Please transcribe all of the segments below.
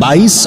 22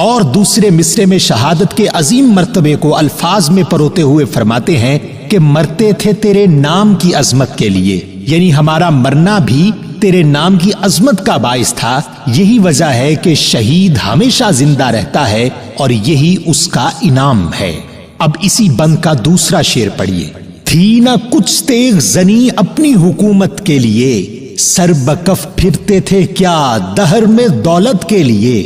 اور دوسرے مصرے میں شہادت کے عظیم مرتبے کو الفاظ میں پروتے ہوئے فرماتے ہیں کہ مرتے تھے تیرے نام کی عظمت کے لیے، یعنی ہمارا مرنا بھی تیرے نام کی عظمت کا باعث تھا۔ یہی وجہ ہے کہ شہید ہمیشہ زندہ رہتا ہے اور یہی اس کا انعام ہے۔ اب اسی بند کا دوسرا شعر پڑھیے۔ تھی نہ کچھ تیغ زنی اپنی حکومت کے لیے، سر بکف پھرتے تھے کیا دہر میں دولت کے لیے۔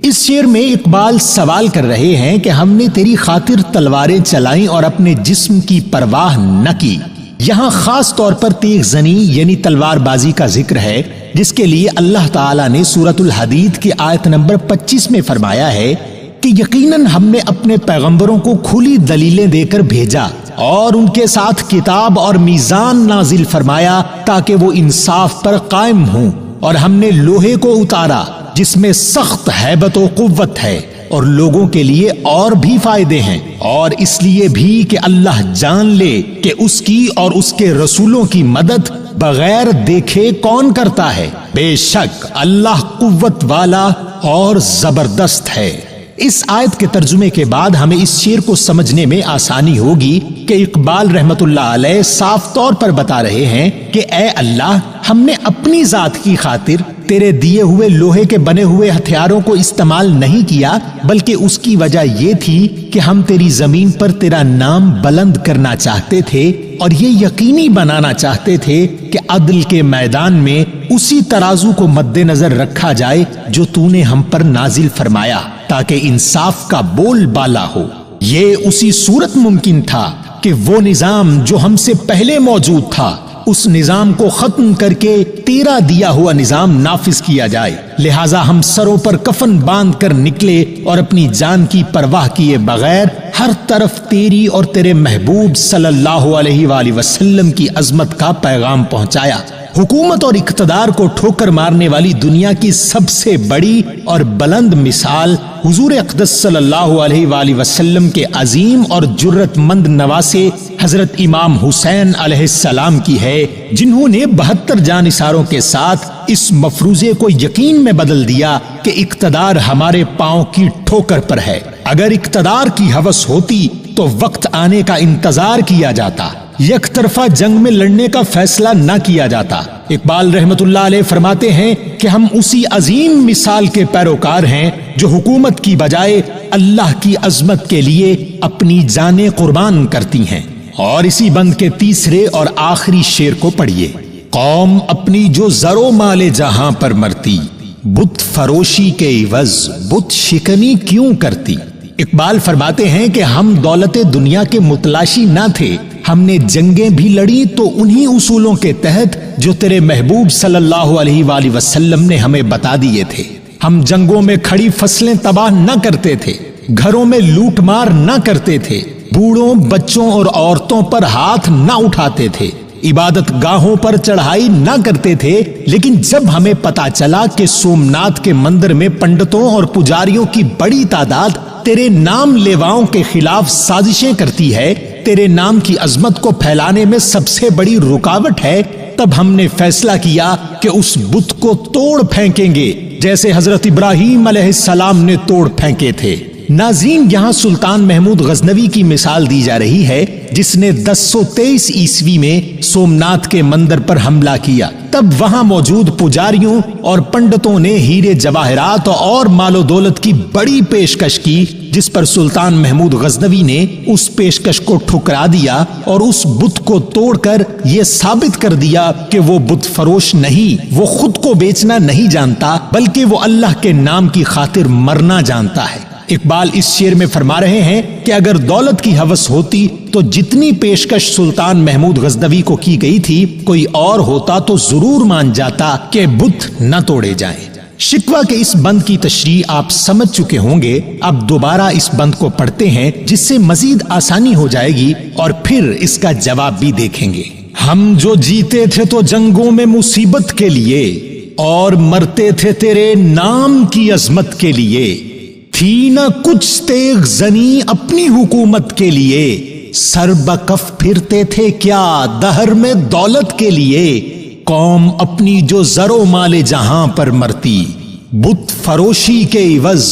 اس شعر میں اقبال سوال کر رہے ہیں کہ ہم نے تیری خاطر تلواریں چلائیں اور اپنے جسم کی پرواہ نہ کی۔ یہاں خاص طور پر تیغ زنی یعنی تلوار بازی کا ذکر ہے، جس کے لیے اللہ تعالیٰ نے سورۃ الحدید کی آیت نمبر 25 میں فرمایا ہے کہ یقیناً ہم نے اپنے پیغمبروں کو کھلی دلیلیں دے کر بھیجا اور ان کے ساتھ کتاب اور میزان نازل فرمایا تاکہ وہ انصاف پر قائم ہوں، اور ہم نے لوہے کو اتارا جس میں سخت ہیبت و قوت ہے اور لوگوں کے لیے اور بھی فائدے ہیں، اور اس لیے بھی کہ اللہ جان لے کہ اس کی اور اس کے رسولوں کی مدد بغیر دیکھے کون کرتا ہے۔ بے شک اللہ قوت والا اور زبردست ہے۔ اس آیت کے ترجمے کے بعد ہمیں اس شعر کو سمجھنے میں آسانی ہوگی کہ اقبال رحمت اللہ علیہ صاف طور پر بتا رہے ہیں کہ اے اللہ، ہم نے اپنی ذات کی خاطر تیرے دیے ہوئے لوہے کے بنے ہوئے ہتھیاروں کو استعمال نہیں کیا، بلکہ اس کی وجہ یہ تھی کہ ہم تیری زمین پر تیرا نام بلند کرنا چاہتے تھے اور یہ یقینی بنانا چاہتے تھے کہ عدل کے میدان میں اسی ترازو کو مد نظر رکھا جائے جو تو نے ہم پر نازل فرمایا، تاکہ انصاف کا بول بالا ہو۔ یہ اسی صورت ممکن تھا کہ وہ نظام جو ہم سے پہلے موجود تھا اس نظام کو ختم کر کے تیرا دیا ہوا نظام نافذ کیا جائے، لہٰذا ہم سروں پر کفن باندھ کر نکلے اور اپنی جان کی پرواہ کیے بغیر ہر طرف تیری اور تیرے محبوب صلی اللہ علیہ وآلہ وسلم کی عظمت کا پیغام پہنچایا۔ حکومت اور اقتدار کو ٹھوکر مارنے والی دنیا کی سب سے بڑی اور بلند مثال حضور اقدس صلی اللہ علیہ وآلہ وسلم کے عظیم اور جرت مند نواسے حضرت امام حسین علیہ السلام کی ہے، جنہوں نے 72 جانثاروں کے ساتھ اس مفروضے کو یقین میں بدل دیا کہ اقتدار ہمارے پاؤں کی ٹھوکر پر ہے۔ اگر اقتدار کی ہوس ہوتی تو وقت آنے کا انتظار کیا جاتا، یک طرفہ جنگ میں لڑنے کا فیصلہ نہ کیا جاتا۔ اقبال رحمت اللہ علیہ فرماتے ہیں کہ ہم اسی عظیم مثال کے پیروکار ہیں جو حکومت کی بجائے اللہ کی عظمت کے لیے اپنی جانیں قربان کرتی ہیں۔ اور اسی بند کے تیسرے اور آخری شعر کو پڑھیے۔ قوم اپنی جو زر و مال جہاں پر مرتی، بت فروشی کے عوض بت شکنی کیوں کرتی۔ اقبال فرماتے ہیں کہ ہم دولت دنیا کے متلاشی نہ تھے، ہم نے جنگیں بھی لڑی تو انہی اصولوں کے تحت جو تیرے محبوب صلی اللہ علیہ وآلہ وسلم نے ہمیں بتا دیے تھے۔ ہم جنگوں میں کھڑی فصلیں تباہ نہ کرتے تھے، گھروں میں لوٹ مار نہ کرتے تھے، بوڑھوں بچوں اور عورتوں پر ہاتھ نہ اٹھاتے تھے، عبادت گاہوں پر چڑھائی نہ کرتے تھے۔ لیکن جب ہمیں پتا چلا کہ سومناتھ کے مندر میں پنڈتوں اور پجاریوں کی بڑی تعداد تیرے نام لیواؤں کے خلاف سازشیں کرتی ہے، تیرے نام کی عظمت کو پھیلانے میں سب سے بڑی رکاوٹ ہے، تب ہم نے فیصلہ کیا کہ اس بت کو توڑ پھینکیں گے جیسے حضرت ابراہیم علیہ السلام نے توڑ پھینکے تھے۔ ناظرین، یہاں سلطان محمود غزنوی کی مثال دی جا رہی ہے جس نے 1023 عیسوی میں سومناتھ کے مندر پر حملہ کیا۔ تب وہاں موجود پجاریوں اور پنڈتوں نے ہیرے جواہرات اور مال و دولت کی بڑی پیشکش کی، جس پر سلطان محمود غزنوی نے اس پیشکش کو ٹھکرا دیا اور اس بت کو توڑ کر یہ ثابت کر دیا کہ وہ بت فروش نہیں، وہ خود کو بیچنا نہیں جانتا بلکہ وہ اللہ کے نام کی خاطر مرنا جانتا ہے۔ اقبال اس شعر میں فرما رہے ہیں کہ اگر دولت کی ہوس ہوتی تو جتنی پیشکش سلطان محمود غزنوی کو کی گئی تھی کوئی اور ہوتا تو ضرور مان جاتا کہ بت نہ توڑے جائیں۔ شکوہ کے اس بند کی تشریح آپ سمجھ چکے ہوں گے، اب دوبارہ اس بند کو پڑھتے ہیں جس سے مزید آسانی ہو جائے گی اور پھر اس کا جواب بھی دیکھیں گے۔ ہم جو جیتے تھے تو جنگوں میں مصیبت کے لیے اور مرتے تھے تیرے نام کی عظمت کے لیے، تھی نہ کچھ تیغ زنی اپنی حکومت کے لیے، سر بکف پھرتے تھے کیا دہر میں دولت کے لیے، قوم اپنی جو زر و مال جہاں پر مرتی، بت فروشی کے عوض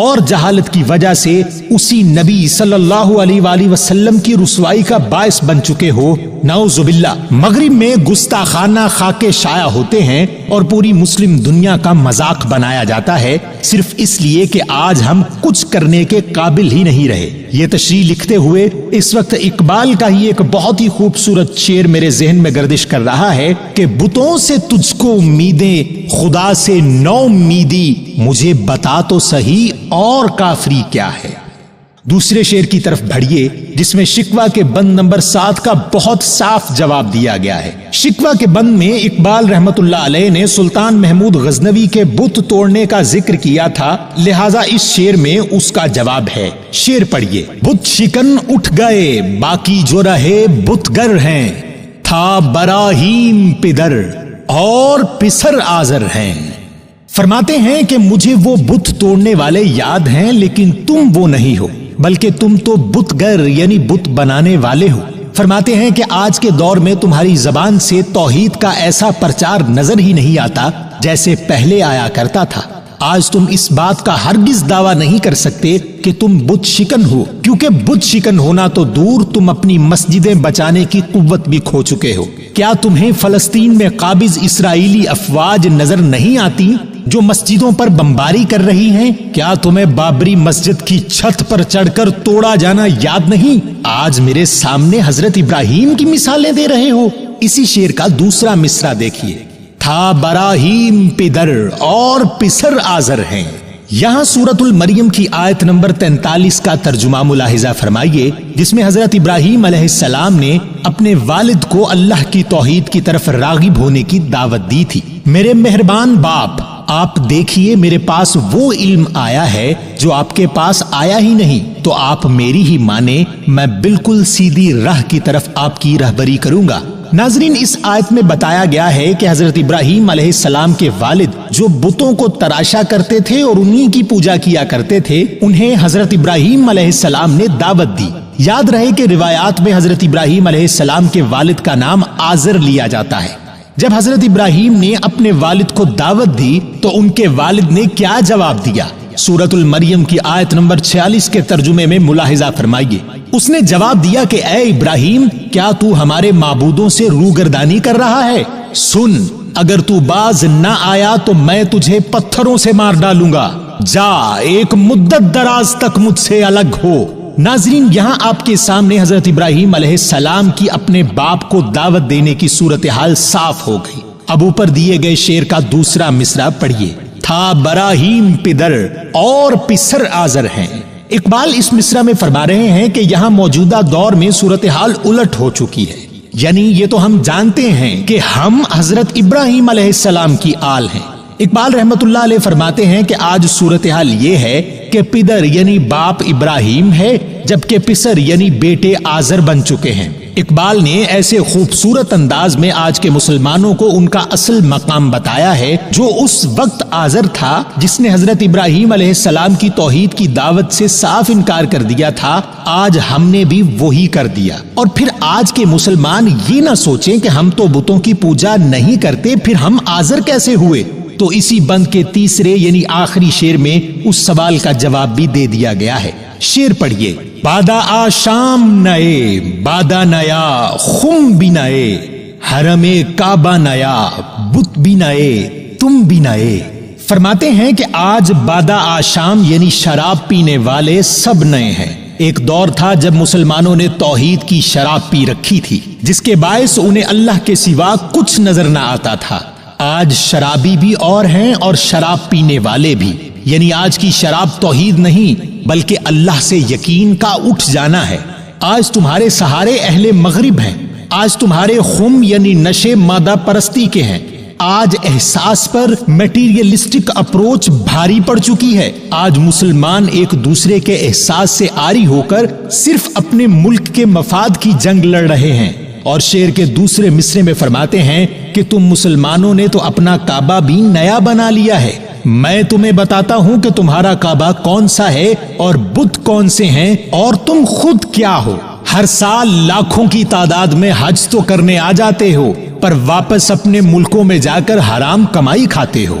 اور جہالت کی وجہ سے اسی نبی صلی اللہ علیہ وآلہ وسلم کی رسوائی کا باعث بن چکے ہو۔ نعوذ باللہ۔ مغرب میں گستاخانہ خاکے شائع ہوتے ہیں اور پوری مسلم دنیا کا مذاق بنایا جاتا ہے صرف اس لیے کہ آج ہم کچھ کرنے کے قابل ہی نہیں رہے۔ یہ تشریح لکھتے ہوئے اس وقت اقبال کا ہی ایک بہت ہی خوبصورت شعر میرے ذہن میں گردش کر رہا ہے کہ بتوں سے تجھ کو امیدیں، خدا سے نو امیدی، مجھے بتا تو صحیح اور کافری کیا ہے۔ دوسرے شعر کی طرف بڑھیے جس میں شکوہ کے بند نمبر 7 کا بہت صاف جواب دیا گیا ہے۔ شکوہ کے بند میں اقبال رحمت اللہ علیہ نے سلطان محمود غزنوی کے بت توڑنے کا ذکر کیا تھا، لہٰذا اس شعر میں اس کا جواب ہے۔ شعر پڑھیے۔ بت شکن اٹھ گئے باقی جو رہے بت گر ہیں، تھا براہیم پدر اور پسر آزر ہیں۔ فرماتے ہیں کہ مجھے وہ بت توڑنے والے یاد ہیں لیکن تم وہ نہیں ہو، بلکہ تم تو بت گر یعنی بت بنانے والے ہو۔ فرماتے ہیں کہ آج کے دور میں تمہاری زبان سے توحید کا ایسا پرچار نظر ہی نہیں آتا جیسے پہلے آیا کرتا تھا۔ آج تم اس بات کا ہرگز دعویٰ نہیں کر سکتے کہ تم بت شکن ہو، کیونکہ بت شکن ہونا تو دور، تم اپنی مسجدیں بچانے کی قوت بھی کھو چکے ہو۔ کیا تمہیں فلسطین میں قابض اسرائیلی افواج نظر نہیں آتی جو مسجدوں پر بمباری کر رہی ہیں؟ کیا تمہیں بابری مسجد کی چھت پر چڑھ کر توڑا جانا یاد نہیں؟ آج میرے سامنے حضرت ابراہیم کی مثالیں دے رہے ہو۔ اسی شعر کا دوسرا مصرع دیکھیے۔ تھا براہیم پدر اور پسر آزر ہیں۔ یہاں سورۃ المریم کی آیت نمبر 43 کا ترجمہ ملاحظہ فرمائیے جس میں حضرت ابراہیم علیہ السلام نے اپنے والد کو اللہ کی توحید کی طرف راغب ہونے کی دعوت دی تھی۔ میرے مہربان باپ، آپ دیکھیے میرے پاس وہ علم آیا ہے جو آپ کے پاس آیا ہی نہیں، تو آپ میری ہی مانیں، میں بالکل سیدھی راہ کی طرف آپ کی رہبری کروں گا۔ ناظرین، اس آیت میں بتایا گیا ہے کہ حضرت ابراہیم علیہ السلام کے والد جو بتوں کو تراشا کرتے تھے اور انہی کی پوجا کیا کرتے تھے، انہیں حضرت ابراہیم علیہ السلام نے دعوت دی۔ یاد رہے کہ روایات میں حضرت ابراہیم علیہ السلام کے والد کا نام آزر لیا جاتا ہے۔ جب حضرت ابراہیم نے اپنے والد کو دعوت دی تو ان کے والد نے کیا جواب دیا؟ سورۃ المریم کی آیت نمبر 46 کے ترجمے میں ملاحظہ فرمائیے۔ اس نے جواب دیا کہ اے ابراہیم، کیا تو ہمارے معبودوں سے روگردانی کر رہا ہے؟ سن، اگر تو باز نہ آیا تو میں تجھے پتھروں سے مار ڈالوں گا، جا ایک مدت دراز تک مجھ سے الگ ہو۔ ناظرین، یہاں آپ کے سامنے حضرت ابراہیم علیہ السلام کی اپنے باپ کو دعوت دینے کی صورتحال صاف ہو گئی۔ اب اوپر دیے گئے شعر کا دوسرا مصرع پڑھیے۔ تھا براہیم پدر اور پسر آزر ہیں۔ اقبال اس مصرع میں فرما رہے ہیں کہ یہاں موجودہ دور میں صورتحال الٹ ہو چکی ہے، یعنی یہ تو ہم جانتے ہیں کہ ہم حضرت ابراہیم علیہ السلام کی آل ہیں۔ اقبال رحمت اللہ علیہ فرماتے ہیں کہ آج صورتحال یہ ہے کہ پدر یعنی باپ ابراہیم ہے، جبکہ پسر یعنی بیٹے آزر بن چکے ہیں۔ اقبال نے ایسے خوبصورت انداز میں آج کے مسلمانوں کو ان کا اصل مقام بتایا ہے جو اس وقت آزر تھا جس نے حضرت ابراہیم علیہ السلام کی توحید کی دعوت سے صاف انکار کر دیا تھا، آج ہم نے بھی وہی کر دیا۔ اور پھر آج کے مسلمان یہ نہ سوچیں کہ ہم تو بتوں کی پوجا نہیں کرتے، پھر ہم آزر کیسے ہوئے؟ تو اسی بند کے تیسرے یعنی آخری شعر میں اس سوال کا جواب بھی دے دیا گیا ہے۔ شعر پڑھیے۔ بادا آشام نئے بادا نیا خم بھی نئے، حرم کعبہ نیا بت بھی نئے تم بھی نئے۔ فرماتے ہیں کہ آج بادا آشام یعنی شراب پینے والے سب نئے ہیں۔ ایک دور تھا جب مسلمانوں نے توحید کی شراب پی رکھی تھی جس کے باعث انہیں اللہ کے سوا کچھ نظر نہ آتا تھا۔ آج شرابی بھی اور ہیں اور شراب پینے والے بھی، یعنی آج کی شراب توحید نہیں بلکہ اللہ سے یقین کا اٹھ جانا ہے۔ آج تمہارے سہارے اہل مغرب ہیں، آج تمہارے خم یعنی نشے مادہ پرستی کے ہیں۔ آج احساس پر میٹیریلسٹک اپروچ بھاری پڑ چکی ہے۔ آج مسلمان ایک دوسرے کے احساس سے عاری ہو کر صرف اپنے ملک کے مفاد کی جنگ لڑ رہے ہیں۔ اور شعر کے دوسرے مصرے میں فرماتے ہیں کہ تم مسلمانوں نے تو اپنا کعبہ بھی نیا بنا لیا ہے۔ میں تمہیں بتاتا ہوں کہ تمہارا کعبہ کون سا ہے اور بت کون سے ہیں اور تم خود کیا ہو۔ ہر سال لاکھوں کی تعداد میں حج تو کرنے آ جاتے ہو، پر واپس اپنے ملکوں میں جا کر حرام کمائی کھاتے ہو۔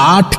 8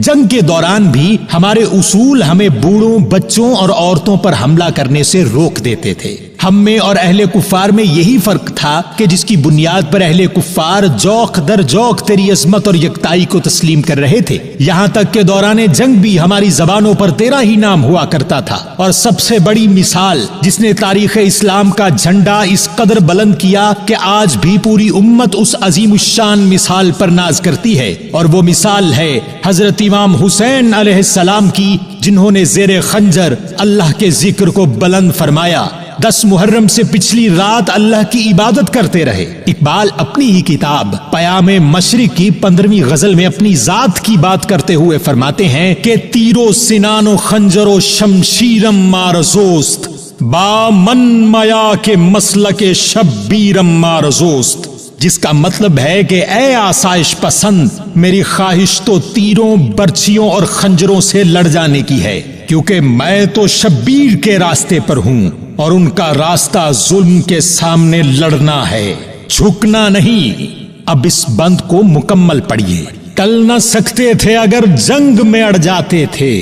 جنگ کے دوران بھی ہمارے اصول ہمیں بوڑھوں، بچوں اور عورتوں پر حملہ کرنے سے روک دیتے تھے۔ ہم میں اور اہل کفار میں یہی فرق تھا کہ جس کی بنیاد پر اہل کفار جوق در جوق تیری عظمت اور یکتائی کو تسلیم کر رہے تھے، یہاں تک کہ دوران جنگ بھی ہماری زبانوں پر تیرا ہی نام ہوا کرتا تھا۔ اور سب سے بڑی مثال جس نے تاریخ اسلام کا جھنڈا اس قدر بلند کیا کہ آج بھی پوری امت اس عظیم الشان مثال پر ناز کرتی ہے، اور وہ مثال ہے حضرت امام حسین علیہ السلام کی، جنہوں نے زیر خنجر اللہ کے ذکر کو بلند فرمایا، 10 محرم سے پچھلی رات اللہ کی عبادت کرتے رہے۔ اقبال اپنی ہی کتاب پیام مشرق کی 15ویں غزل میں اپنی ذات کی بات کرتے ہوئے فرماتے ہیں کہ تیر و سنان و خنجر و شمشیرم مارزوست، با من میا کے مسلک شبیرم مارزوست، جس کا مطلب ہے کہ اے آسائش پسند، میری خواہش تو تیروں، برچھیوں اور خنجروں سے لڑ جانے کی ہے، کیونکہ میں تو شبیر کے راستے پر ہوں، اور ان کا راستہ ظلم کے سامنے لڑنا ہے، جھکنا نہیں۔ اب اس بند کو مکمل پڑھیے۔ کل نہ سکتے تھے اگر جنگ میں اڑ جاتے تھے،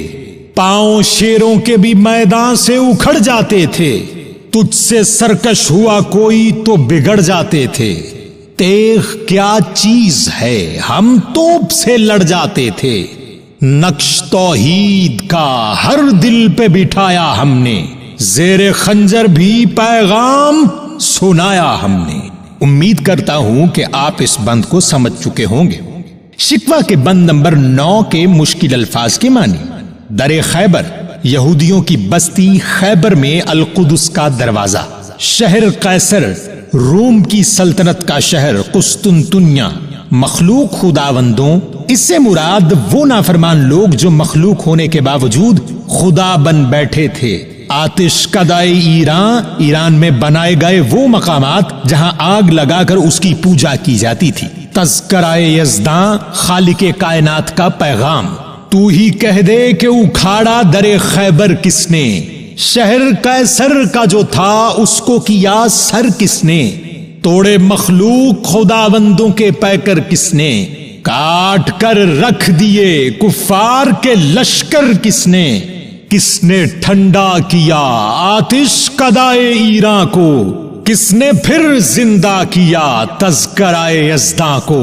پاؤں شیروں کے بھی میدان سے اکھڑ جاتے تھے، تجھ سے سرکش ہوا کوئی تو بگڑ جاتے تھے، تیغ کیا چیز ہے ہم توپ سے لڑ جاتے تھے، نقش توحید کا ہر دل پہ بٹھایا ہم نے، زیر خنجر بھی پیغام سنایا ہم نے۔ امید کرتا ہوں کہ آپ اس بند کو سمجھ چکے ہوں گے۔ شکوہ کے بند نمبر 9 کے مشکل الفاظ کے معنی۔ در خیبر، یہودیوں کی بستی خیبر میں القدس کا دروازہ، شہر قیصر، روم کی سلطنت کا شہر قسطنطنیہ، مخلوق خداوندوں، اس سے مراد وہ نافرمان لوگ جو مخلوق ہونے کے باوجود خدا بن بیٹھے تھے۔ آتش کدائے ایران میں بنائے گئے وہ مقامات جہاں آگ لگا کر اس کی پوجا کی جاتی تھی۔ تذکرائے یزداں، خالق کائنات کا پیغام، تو ہی کہہ دے کہ اکھاڑا در خیبر کس نے، شہر قیصر کا جو تھا اس کو کیا سر کس نے، توڑے مخلوق خداوندوں کے پیکر کس نے، کاٹ کر رکھ دیے کفار کے لشکر کس نے، کس نے ٹھنڈا کیا آتش کدائے ایران کو، کس نے پھر زندہ کیا تذکرائے یزداں کو۔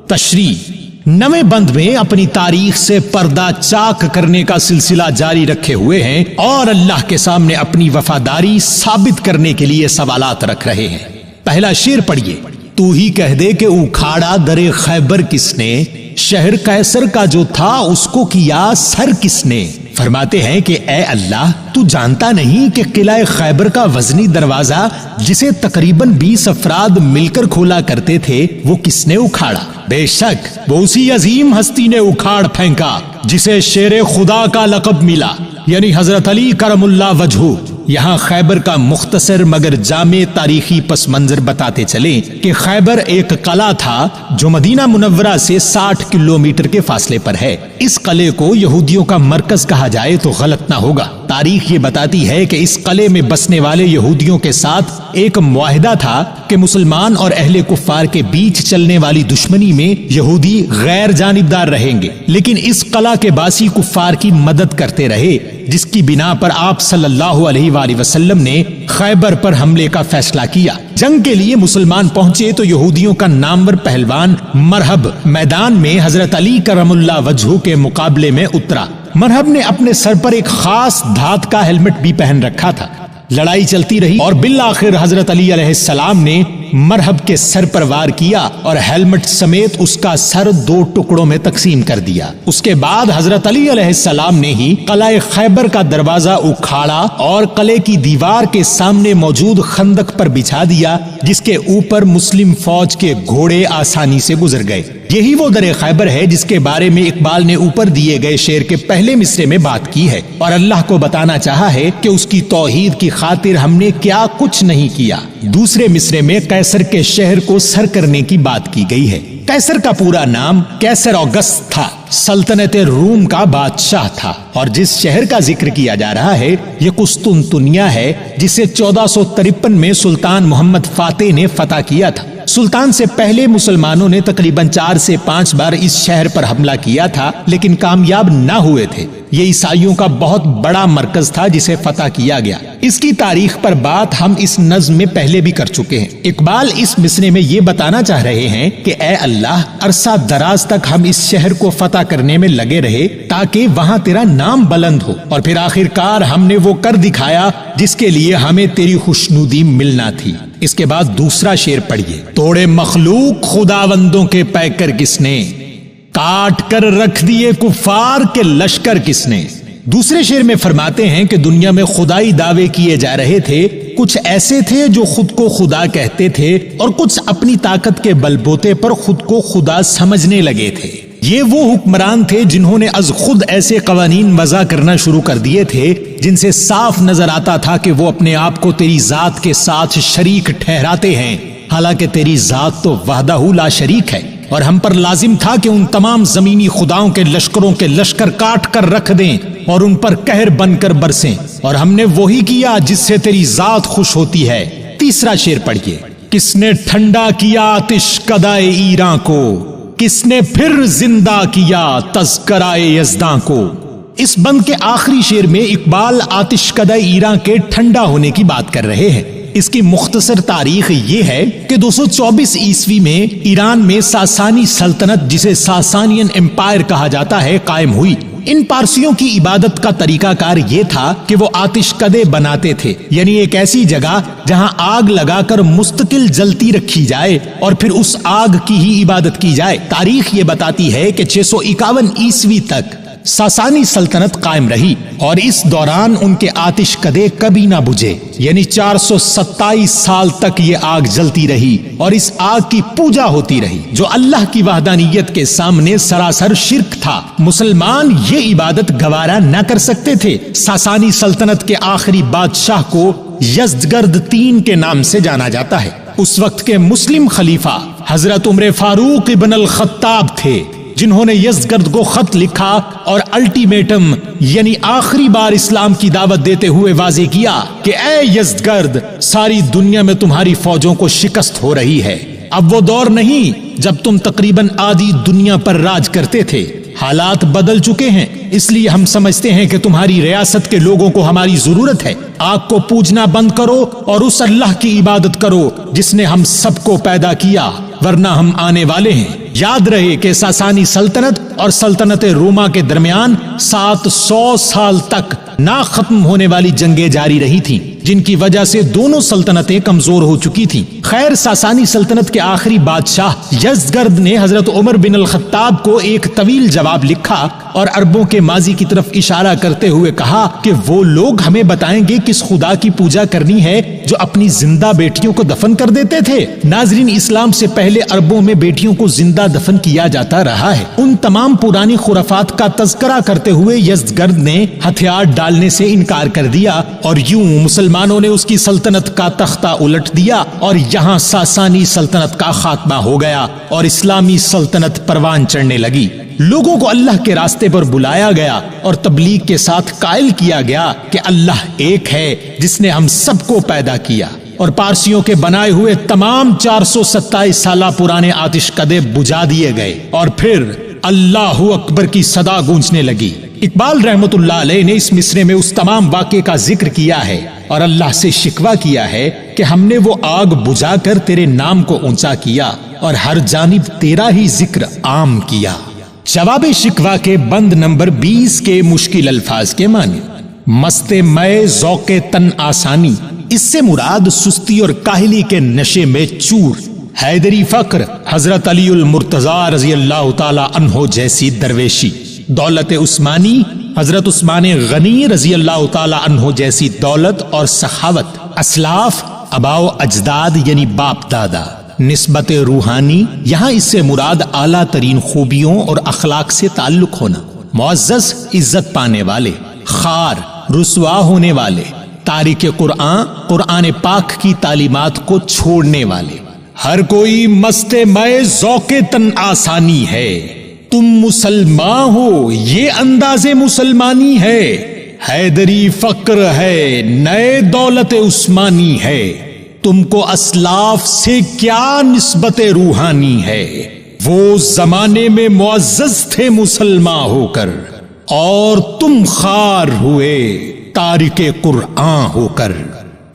تشریح۔ نویں بند میں اپنی تاریخ سے پردہ چاک کرنے کا سلسلہ جاری رکھے ہوئے ہیں اور اللہ کے سامنے اپنی وفاداری ثابت کرنے کے لیے سوالات رکھ رہے ہیں۔ پہلا شعر پڑھیے۔ تو ہی کہہ دے کہ اکھاڑا در خیبر کس نے، شہر قیصر کا جو تھا اس کو کیا سر کس نے۔ فرماتے ہیں کہ اے اللہ، تو جانتا نہیں کہ قلعہ خیبر کا وزنی دروازہ جسے تقریباً 20 افراد مل کر کھولا کرتے تھے وہ کس نے اکھاڑا؟ بے شک وہ اسی عظیم ہستی نے اکھاڑ پھینکا جسے شیر خدا کا لقب ملا، یعنی حضرت علی کرم اللہ وجہہ۔ یہاں خیبر کا مختصر مگر جامع تاریخی پس منظر بتاتے چلیں کہ خیبر ایک قلعہ تھا جو مدینہ منورہ سے 60 کلومیٹر کے فاصلے پر ہے۔ اس قلعے کو یہودیوں کا مرکز کہا جائے تو غلط نہ ہوگا۔ تاریخ یہ بتاتی ہے کہ اس قلعے میں بسنے والے یہودیوں کے ساتھ ایک معاہدہ تھا کہ مسلمان اور اہل کفار کے بیچ چلنے والی دشمنی میں یہودی غیر جانبدار رہیں گے، لیکن اس قلعہ کے باسی کفار کی مدد کرتے رہے، جس کی بنا پر آپ صلی اللہ علیہ وآلہ وسلم نے خیبر پر حملے کا فیصلہ کیا۔ جنگ کے لیے مسلمان پہنچے تو یہودیوں کا نامور پہلوان مرحب میدان میں حضرت علی کرم اللہ وجہہ کے مقابلے میں اترا۔ مرحب نے اپنے سر پر ایک خاص دھات کا ہیلمٹ بھی پہن رکھا تھا۔ لڑائی چلتی رہی اور بالآخر حضرت علی علیہ السلام نے مرحب کے سر پر وار کیا اور ہیلمٹ سمیت اس کا سر 2 ٹکڑوں میں تقسیم کر دیا۔ اس کے بعد حضرت علی علیہ السلام نے ہی قلعہ خیبر کا دروازہ اکھاڑا اور قلعے کی دیوار کے سامنے موجود خندق پر بچھا دیا، جس کے اوپر مسلم فوج کے گھوڑے آسانی سے گزر گئے۔ یہی وہ در خیبر ہے جس کے بارے میں اقبال نے اوپر دیے گئے شعر کے پہلے مصرے میں بات کی ہے، اور اللہ کو بتانا چاہا ہے کہ اس کی توحید کی خاطر ہم نے کیا کچھ نہیں کیا۔ دوسرے مصرے میں قیصر کے شہر کو سر کرنے کی بات کی گئی ہے۔ قیصر کا پورا نام قیصر اوگسٹ تھا۔ سلطنت روم کا بادشاہ تھا، اور جس شہر کا ذکر کیا جا رہا ہے یہ قسطنطنیہ ہے، جسے 1453 میں سلطان محمد فاتح نے فتح کیا تھا۔ سلطان سے پہلے مسلمانوں نے تقریباً 4 سے 5 بار اس شہر پر حملہ کیا تھا، لیکن کامیاب نہ ہوئے تھے۔ یہ عیسائیوں کا بہت بڑا مرکز تھا جسے فتح کیا گیا۔ اس کی تاریخ پر بات ہم اس نظم میں پہلے بھی کر چکے ہیں۔ اقبال اس مصرے میں یہ بتانا چاہ رہے ہیں کہ اے اللہ، عرصہ دراز تک ہم اس شہر کو فتح کرنے میں لگے رہے تاکہ وہاں تیرا نام بلند ہو، اور پھر آخر کار ہم نے وہ کر دکھایا جس کے لیے ہمیں تیری خوشنودی ملنا تھی۔ اس کے بعد دوسرا شعر پڑھیے۔ توڑے مخلوق خداوندوں کے پیکر کس نے، کاٹ کر رکھ دیے کفار کے لشکر کس نے۔ دوسرے شعر میں فرماتے ہیں کہ دنیا میں خدائی دعوے کیے جا رہے تھے، کچھ ایسے تھے جو خود کو خدا کہتے تھے، اور کچھ اپنی طاقت کے بل بوتے پر خود کو خدا سمجھنے لگے تھے۔ یہ وہ حکمران تھے جنہوں نے از خود ایسے قوانین وضع کرنا شروع کر دیے تھے جن سے صاف نظر آتا تھا کہ وہ اپنے آپ کو تیری ذات کے ساتھ شریک ٹھہراتے ہیں، حالانکہ تیری ذات تو وحدہ لا شریک ہے، اور ہم پر لازم تھا کہ ان تمام زمینی خداؤں کے لشکروں کے لشکر کاٹ کر رکھ دیں اور ان پر قہر بن کر برسیں، اور ہم نے وہی کیا جس سے تیری ذات خوش ہوتی ہے۔ تیسرا شعر پڑھیے۔ کس نے ٹھنڈا کیا آتش کدائے ایراں کو، کس نے پھر زندہ کیا تذکرائے یزداں کو۔ اس بند کے آخری شعر میں اقبال آتش کدہ ایراں کے ٹھنڈا ہونے کی بات کر رہے ہیں۔ اس کی مختصر تاریخ یہ ہے کہ 224 عیسوی میں ایران میں ساسانی سلطنت، جسے ساسانین امپائر کہا جاتا ہے، قائم ہوئی۔ ان پارسیوں کی عبادت کا طریقہ کار یہ تھا کہ وہ آتش کدے بناتے تھے، یعنی ایک ایسی جگہ جہاں آگ لگا کر مستقل جلتی رکھی جائے اور پھر اس آگ کی ہی عبادت کی جائے۔ تاریخ یہ بتاتی ہے کہ 651 عیسوی تک ساسانی سلطنت قائم رہی، اور اس دوران ان کے آتش کدے کبھی نہ بجھے، یعنی 427 سال تک یہ آگ جلتی رہی اور اس آگ کی پوجا ہوتی رہی، جو اللہ کی وحدانیت کے سامنے سراسر شرک تھا۔ مسلمان یہ عبادت گوارا نہ کر سکتے تھے۔ ساسانی سلطنت کے آخری بادشاہ کو یزدگرد III کے نام سے جانا جاتا ہے۔ اس وقت کے مسلم خلیفہ حضرت عمر فاروق ابن الخطاب تھے، جنہوں نے یزدگرد کو خط لکھا اور الٹیمیٹم یعنی آخری بار اسلام کی دعوت دیتے ہوئے واضح کیا کہ اے یزدگرد، ساری دنیا میں تمہاری فوجوں کو شکست ہو رہی ہے۔ اب وہ دور نہیں جب تم تقریباً آدھی دنیا پر راج کرتے تھے، حالات بدل چکے ہیں، اس لیے ہم سمجھتے ہیں کہ تمہاری ریاست کے لوگوں کو ہماری ضرورت ہے۔ آگ کو پوجنا بند کرو اور اس اللہ کی عبادت کرو جس نے ہم سب کو پیدا کیا، ورنہ ہم آنے والے ہیں۔ یاد رہے کہ ساسانی سلطنت اور سلطنت روما کے درمیان 700 سال تک نہ ختم ہونے والی جنگیں جاری رہی تھیں، جن کی وجہ سے دونوں سلطنتیں کمزور ہو چکی تھیں۔ خیر، ساسانی سلطنت کے آخری بادشاہ یزدگرد نے حضرت عمر بن الخطاب کو ایک طویل جواب لکھا اور عربوں کے ماضی کی طرف اشارہ کرتے ہوئے کہا کہ وہ لوگ ہمیں بتائیں گے کس خدا کی پوجا کرنی ہے جو اپنی زندہ بیٹیوں کو دفن کر دیتے تھے۔ ناظرین، اسلام سے پہلے عربوں میں بیٹیوں کو زندہ دفن کیا جاتا رہا ہے۔ ان تمام پرانی خرافات کا تذکرہ کرتے ہوئے یزدگرد نے ہتھیار ڈالنے سے انکار کر دیا، اور یوں مسلمانوں نے اس کی سلطنت کا تختہ الٹ دیا، اور یہاں ساسانی سلطنت کا خاتمہ ہو گیا اور اسلامی سلطنت پروان چڑھنے لگی۔ لوگوں کو اللہ کے راستے پر بلایا گیا اور تبلیغ کے ساتھ قائل کیا گیا کہ اللہ ایک ہے جس نے ہم سب کو پیدا کیا، اور پارسیوں کے بنائے ہوئے تمام 427 سالہ پرانے آتش کدے بجھا دیے گئے، اور پھر اللہ اکبر کی صدا گونجنے لگی۔ اقبال رحمت اللہ علیہ نے اس مصرے میں اس تمام واقعے کا ذکر کیا ہے اور اللہ سے شکوہ کیا ہے کہ ہم نے وہ آگ بجھا کر تیرے نام کو اونچا کیا اور ہر جانب تیرا ہی ذکر عام کیا۔ جواب شکوہ کے بند نمبر 20 کے مشکل الفاظ کے معنی۔ مست مے ذوق تن آسانی، اس سے مراد سستی اور کاہلی کے نشے میں چور۔ حیدری فقر، حضرت علی المرتضی رضی اللہ تعالی عنہ جیسی درویشی۔ دولت عثمانی، حضرت عثمان غنی رضی اللہ تعالی عنہ جیسی دولت اور سخاوت۔ اسلاف، آباء و اجداد یعنی باپ دادا۔ نسبت روحانی، یہاں اس سے مراد اعلیٰ ترین خوبیوں اور اخلاق سے تعلق ہونا۔ معزز، عزت پانے والے۔ خار، رسوا ہونے والے۔ تارک قرآن، قرآن پاک کی تعلیمات کو چھوڑنے والے۔ ہر کوئی مست مے ذوق تن آسانی ہے، تم مسلمان ہو یہ انداز مسلمانی ہے، حیدری فقر ہے نئے دولت عثمانی ہے، تم کو اسلاف سے کیا نسبت روحانی ہے، وہ زمانے میں معزز تھے مسلمان ہو کر اور تم خار ہوئے تارک قرآن ہو کر۔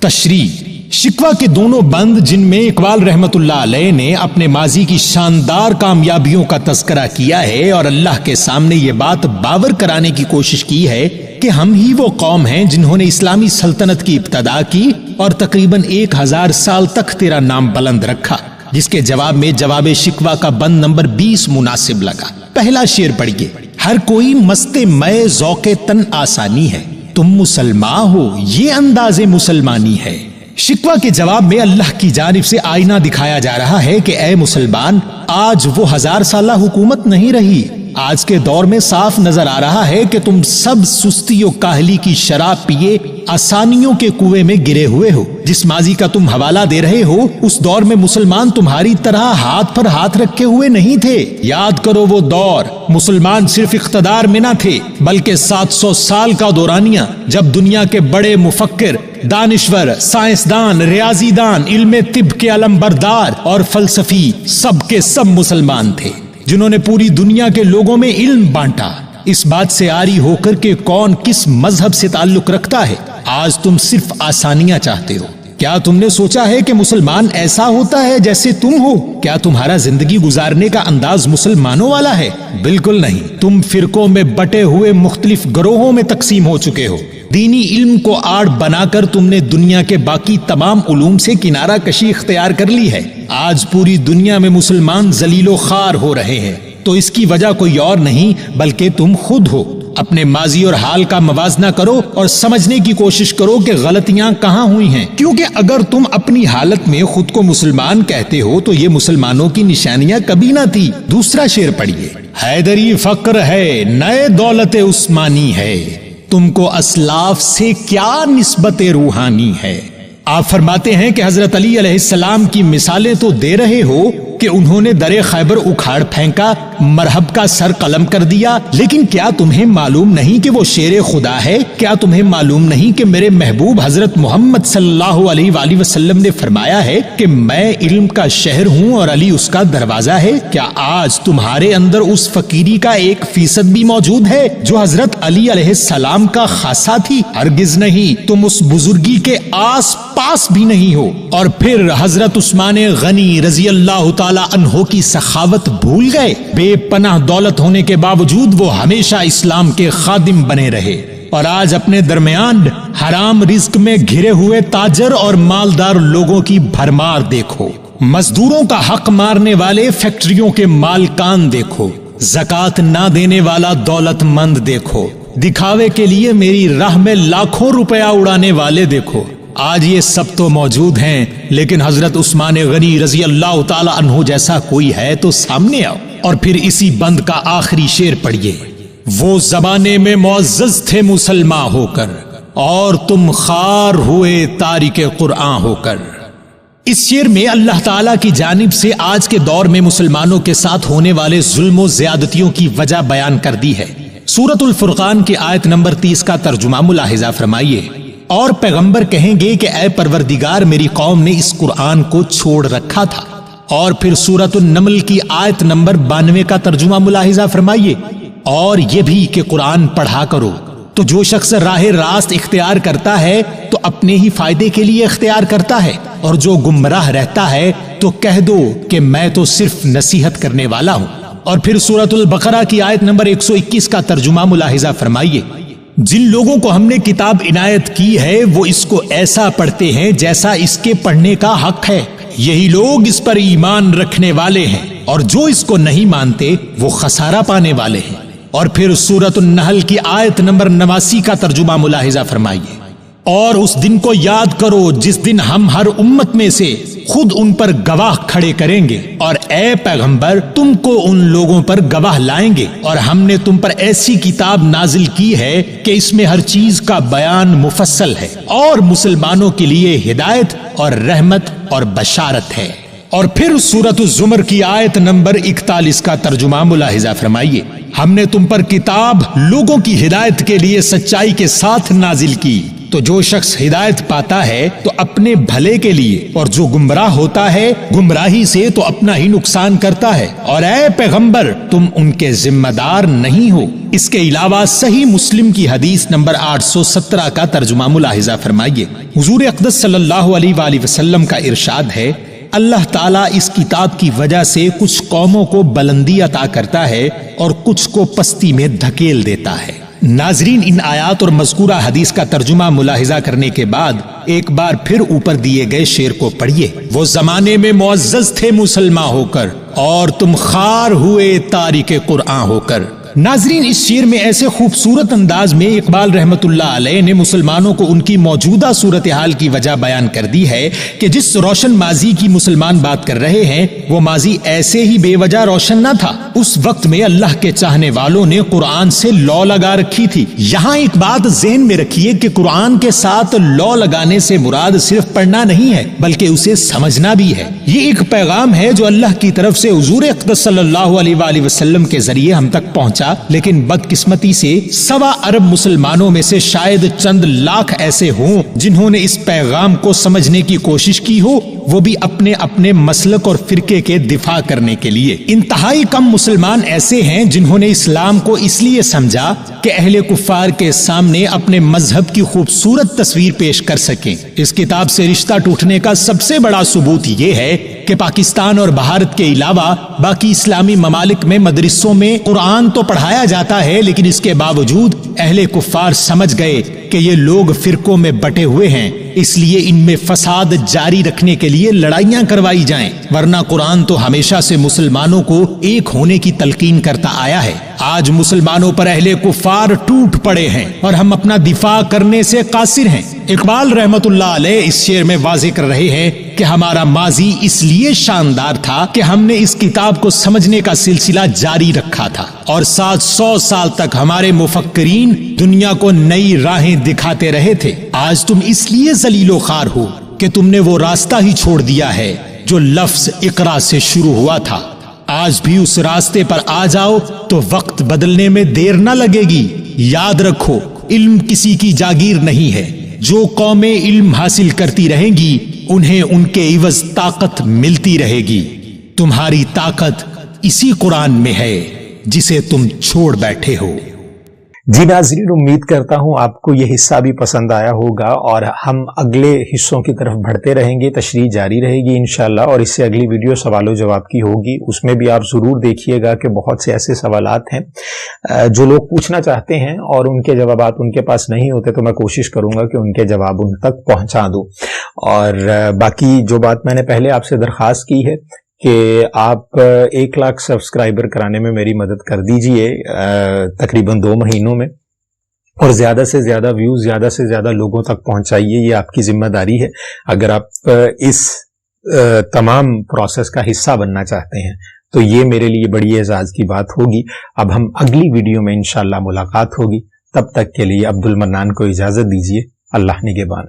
تشریح: شکوہ کے دونوں بند جن میں اقبال رحمت اللہ علیہ نے اپنے ماضی کی شاندار کامیابیوں کا تذکرہ کیا ہے اور اللہ کے سامنے یہ بات باور کرانے کی کوشش کی ہے کہ ہم ہی وہ قوم ہیں جنہوں نے اسلامی سلطنت کی ابتدا کی اور تقریباً 1000 سال تک تیرا نام بلند رکھا، جس کے جواب میں جواب شکوہ کا بند نمبر 20 مناسب لگا۔ پہلا شعر پڑھیے: ہر کوئی مست مے ذوق تن آسانی ہے، تم مسلمان ہو یہ انداز مسلمانی ہے۔ شکوہ کے جواب میں اللہ کی جانب سے آئینہ دکھایا جا رہا ہے کہ اے مسلمان، آج وہ 1000 سالہ حکومت نہیں رہی، آج کے دور میں صاف نظر آ رہا ہے کہ تم سب سستی و کاہلی کی شراب پیے آسانیوں کے کنویں میں گرے ہوئے ہو۔ جس ماضی کا تم حوالہ دے رہے ہو اس دور میں مسلمان تمہاری طرح ہاتھ پر ہاتھ رکھے ہوئے نہیں تھے۔ یاد کرو وہ دور، مسلمان صرف اقتدار میں نہ تھے بلکہ 700 سال کا دورانیہ جب دنیا کے بڑے مفکر، دانشور، سائنسدان، ریاضی دان، علم طب کے علم بردار اور فلسفی سب کے سب مسلمان تھے، جنہوں نے پوری دنیا کے لوگوں میں علم بانٹا، اس بات سے عاری ہو کر کہ کون کس مذہب سے تعلق رکھتا ہے۔ آج تم صرف آسانیاں چاہتے ہو۔ کیا تم نے سوچا ہے کہ مسلمان ایسا ہوتا ہے جیسے تم ہو؟ کیا تمہارا زندگی گزارنے کا انداز مسلمانوں والا ہے؟ بالکل نہیں، تم فرقوں میں بٹے ہوئے مختلف گروہوں میں تقسیم ہو چکے ہو۔ دینی علم کو آڑ بنا کر تم نے دنیا کے باقی تمام علوم سے کنارہ کشی اختیار کر لی ہے۔ آج پوری دنیا میں مسلمان ذلیل و خوار ہو رہے ہیں تو اس کی وجہ کوئی اور نہیں بلکہ تم خود ہو۔ اپنے ماضی اور حال کا موازنہ کرو اور سمجھنے کی کوشش کرو کہ غلطیاں کہاں ہوئی ہیں، کیونکہ اگر تم اپنی حالت میں خود کو مسلمان کہتے ہو تو یہ مسلمانوں کی نشانیاں کبھی نہ تھی۔ دوسرا شعر پڑھیے: حیدری فقر ہے نئے دولت عثمانی ہے، تم کو اسلاف سے کیا نسبت روحانی ہے۔ آپ فرماتے ہیں کہ حضرت علی علیہ السلام کی مثالیں تو دے رہے ہو کہ انہوں نے در خیبر اکھاڑ پھینکا، مرہب کا سر قلم کر دیا، لیکن کیا تمہیں معلوم نہیں کہ وہ شیر خدا ہے؟ کیا تمہیں معلوم نہیں کہ میرے محبوب حضرت محمد صلی اللہ علیہ وآلہ وسلم نے فرمایا ہے کہ میں علم کا شہر ہوں اور علی اس کا دروازہ ہے؟ کیا آج تمہارے اندر اس فقیری کا 1% بھی موجود ہے جو حضرت علی علیہ السلام کا خاصہ تھی؟ ہرگز نہیں، تم اس بزرگی کے آس پاس بھی نہیں ہو۔ اور پھر حضرت عثمان غنی رضی اللہ تعالی عنہ کی سخاوت بھول گئے؟ بے پناہ دولت ہونے کے باوجود وہ ہمیشہ اسلام کے خادم بنے رہے، اور آج اپنے درمیان حرام رزق میں گھرے ہوئے تاجر اور مالدار لوگوں کی بھرمار دیکھو، مزدوروں کا حق مارنے والے فیکٹریوں کے مالکان دیکھو، زکوٰۃ نہ دینے والا دولت مند دیکھو، دکھاوے کے لیے میری راہ میں لاکھوں روپیہ اڑانے والے دیکھو۔ آج یہ سب تو موجود ہیں، لیکن حضرت عثمان غنی رضی اللہ تعالی عنہ جیسا کوئی ہے تو سامنے آؤ۔ اور پھر اسی بند کا آخری شعر پڑھیے: وہ زمانے میں معزز تھے مسلمان ہو کر اور تم خار ہوئے تارک قرآن ہو کر۔ اس شعر میں اللہ تعالیٰ کی جانب سے آج کے دور میں مسلمانوں کے ساتھ ہونے والے ظلم و زیادتیوں کی وجہ بیان کر دی ہے۔ سورۃ الفرقان کی آیت نمبر 30 کا ترجمہ ملاحظہ فرمائیے: اور پیغمبر کہیں گے کہ اے پروردگار، میری قوم نے اس قرآن کو چھوڑ رکھا تھا۔ اور پھر سورۃ النمل کی آیت نمبر 92 کا ترجمہ ملاحظہ فرمائیے: اور یہ بھی کہ قرآن پڑھا کرو۔ تو جو شخص راہ راست اختیار کرتا ہے تو اپنے ہی فائدے کے لیے اختیار کرتا ہے، اور جو گمراہ رہتا ہے تو کہہ دو کہ میں تو صرف نصیحت کرنے والا ہوں۔ اور پھر سورۃ البقرہ کی آیت نمبر 121 کا ترجمہ ملاحظہ فرمائیے: جن لوگوں کو ہم نے کتاب عنایت کی ہے وہ اس کو ایسا پڑھتے ہیں جیسا اس کے پڑھنے کا حق ہے، یہی لوگ اس پر ایمان رکھنے والے ہیں، اور جو اس کو نہیں مانتے وہ خسارہ پانے والے ہیں۔ اور پھر سورۃ النحل کی آیت نمبر 89 کا ترجمہ ملاحظہ فرمائیے: اور اس دن کو یاد کرو جس دن ہم ہر امت میں سے خود ان پر گواہ کھڑے کریں گے، اور اے پیغمبر تم کو ان لوگوں پر گواہ لائیں گے، اور ہم نے تم پر ایسی کتاب نازل کی ہے کہ اس میں ہر چیز کا بیان مفصل ہے، اور مسلمانوں کے لیے ہدایت اور رحمت اور بشارت ہے۔ اور پھر سورۃ الزمر کی آیت نمبر 41 کا ترجمہ ملاحظہ فرمائیے. ہم نے تم پر کتاب لوگوں کی ہدایت کے لیے سچائی کے ساتھ نازل کی، تو جو شخص ہدایت پاتا ہے تو اپنے بھلے کے لیے، اور جو گمراہ ہوتا ہے گمراہی سے تو اپنا ہی نقصان کرتا ہے، اور اے پیغمبر تم ان کے ذمہ دار نہیں ہو. اس کے علاوہ صحیح مسلم کی حدیث نمبر 817 کا ترجمہ ملاحظہ فرمائیے. حضور اقدس صلی اللہ علیہ وآلہ وسلم کا ارشاد ہے، اللہ تعالیٰ اس کتاب کی وجہ سے کچھ قوموں کو بلندی عطا کرتا ہے اور کچھ کو پستی میں دھکیل دیتا ہے. ناظرین، ان آیات اور مذکورہ حدیث کا ترجمہ ملاحظہ کرنے کے بعد ایک بار پھر اوپر دیے گئے شعر کو پڑھیے. وہ زمانے میں معزز تھے مسلمان ہو کر، اور تم خار ہوئے تارک قرآن ہو کر. ناظرین، اس شعر میں ایسے خوبصورت انداز میں اقبال رحمت اللہ علیہ نے مسلمانوں کو ان کی موجودہ صورتحال کی وجہ بیان کر دی ہے کہ جس روشن ماضی کی مسلمان بات کر رہے ہیں وہ ماضی ایسے ہی بے وجہ روشن نہ تھا. اس وقت میں اللہ کے چاہنے والوں نے قرآن سے لو لگا رکھی تھی. یہاں ایک بات ذہن میں رکھیے کہ قرآن کے ساتھ لو لگانے سے مراد صرف پڑھنا نہیں ہے بلکہ اسے سمجھنا بھی ہے. یہ ایک پیغام ہے جو اللہ کی طرف سے حضور اقدس صلی اللہ علیہ وآلہ وسلم کے ذریعے ہم تک پہنچا، لیکن بدقسمتی سے 1.25 ارب مسلمانوں میں سے شاید چند لاکھ ایسے ہوں جنہوں نے اس پیغام کو سمجھنے کی کوشش کی ہو، وہ بھی اپنے اپنے مسلک اور فرقے کے دفاع کرنے کے لیے. انتہائی کم مسلمان ایسے ہیں جنہوں نے اسلام کو اس لیے سمجھا کہ اہل کفار کے سامنے اپنے مذہب کی خوبصورت تصویر پیش کر سکیں. اس کتاب سے رشتہ ٹوٹنے کا سب سے بڑا ثبوت یہ ہے کہ پاکستان اور بھارت کے علاوہ باقی اسلامی ممالک میں مدرسوں میں قرآن تو پڑھایا جاتا ہے، لیکن اس کے باوجود اہل کفار سمجھ گئے کہ یہ لوگ فرقوں میں بٹے ہوئے ہیں، اس لیے ان میں فساد جاری رکھنے کے لیے لڑائیاں کروائی جائیں. ورنہ قرآن تو ہمیشہ سے مسلمانوں کو ایک ہونے کی تلقین کرتا آیا ہے. آج مسلمانوں پر اہل کفار ٹوٹ پڑے ہیں اور ہم اپنا دفاع کرنے سے قاصر ہیں. اقبال رحمت اللہ علیہ اس شعر میں واضح کر رہے ہیں کہ ہمارا ماضی اس لیے شاندار تھا کہ ہم نے اس کتاب کو سمجھنے کا سلسلہ جاری رکھا تھا، اور 700 سال تک ہمارے مفکرین دنیا کو نئی راہیں دکھاتے رہے تھے. آج تم اس لیے ذلیل و خوار ہو کہ تم نے وہ راستہ ہی چھوڑ دیا ہے جو لفظ اقرا سے شروع ہوا تھا. آج بھی اس راستے پر آ جاؤ تو وقت بدلنے میں دیر نہ لگے گی. یاد رکھو، علم کسی کی جاگیر نہیں ہے. جو قومیں علم حاصل کرتی رہیں گی انہیں ان کے عوض طاقت ملتی رہے گی. تمہاری طاقت اسی قرآن میں ہے جسے تم چھوڑ بیٹھے ہو. جی ناظرین، امید کرتا ہوں آپ کو یہ حصہ بھی پسند آیا ہوگا، اور ہم اگلے حصوں کی طرف بڑھتے رہیں گے. تشریح جاری رہے گی انشاءاللہ، اور اس سے اگلی ویڈیو سوال و جواب کی ہوگی. اس میں بھی آپ ضرور دیکھیے گا کہ بہت سے ایسے سوالات ہیں جو لوگ پوچھنا چاہتے ہیں اور ان کے جوابات ان کے پاس نہیں ہوتے، تو میں کوشش کروں گا کہ ان کے جواب ان تک پہنچا دوں. اور باقی جو بات میں نے پہلے آپ سے درخواست کی ہے کہ آپ 1 لاکھ سبسکرائبر کرانے میں میری مدد کر دیجئے تقریباً 2 مہینوں میں، اور زیادہ سے زیادہ ویوز زیادہ سے زیادہ لوگوں تک پہنچائیے. یہ آپ کی ذمہ داری ہے اگر آپ اس تمام پروسیس کا حصہ بننا چاہتے ہیں، تو یہ میرے لیے بڑی اعزاز کی بات ہوگی. اب ہم اگلی ویڈیو میں انشاءاللہ ملاقات ہوگی. تب تک کے لیے عبد المنان کو اجازت دیجیے. اللہ نگہبان.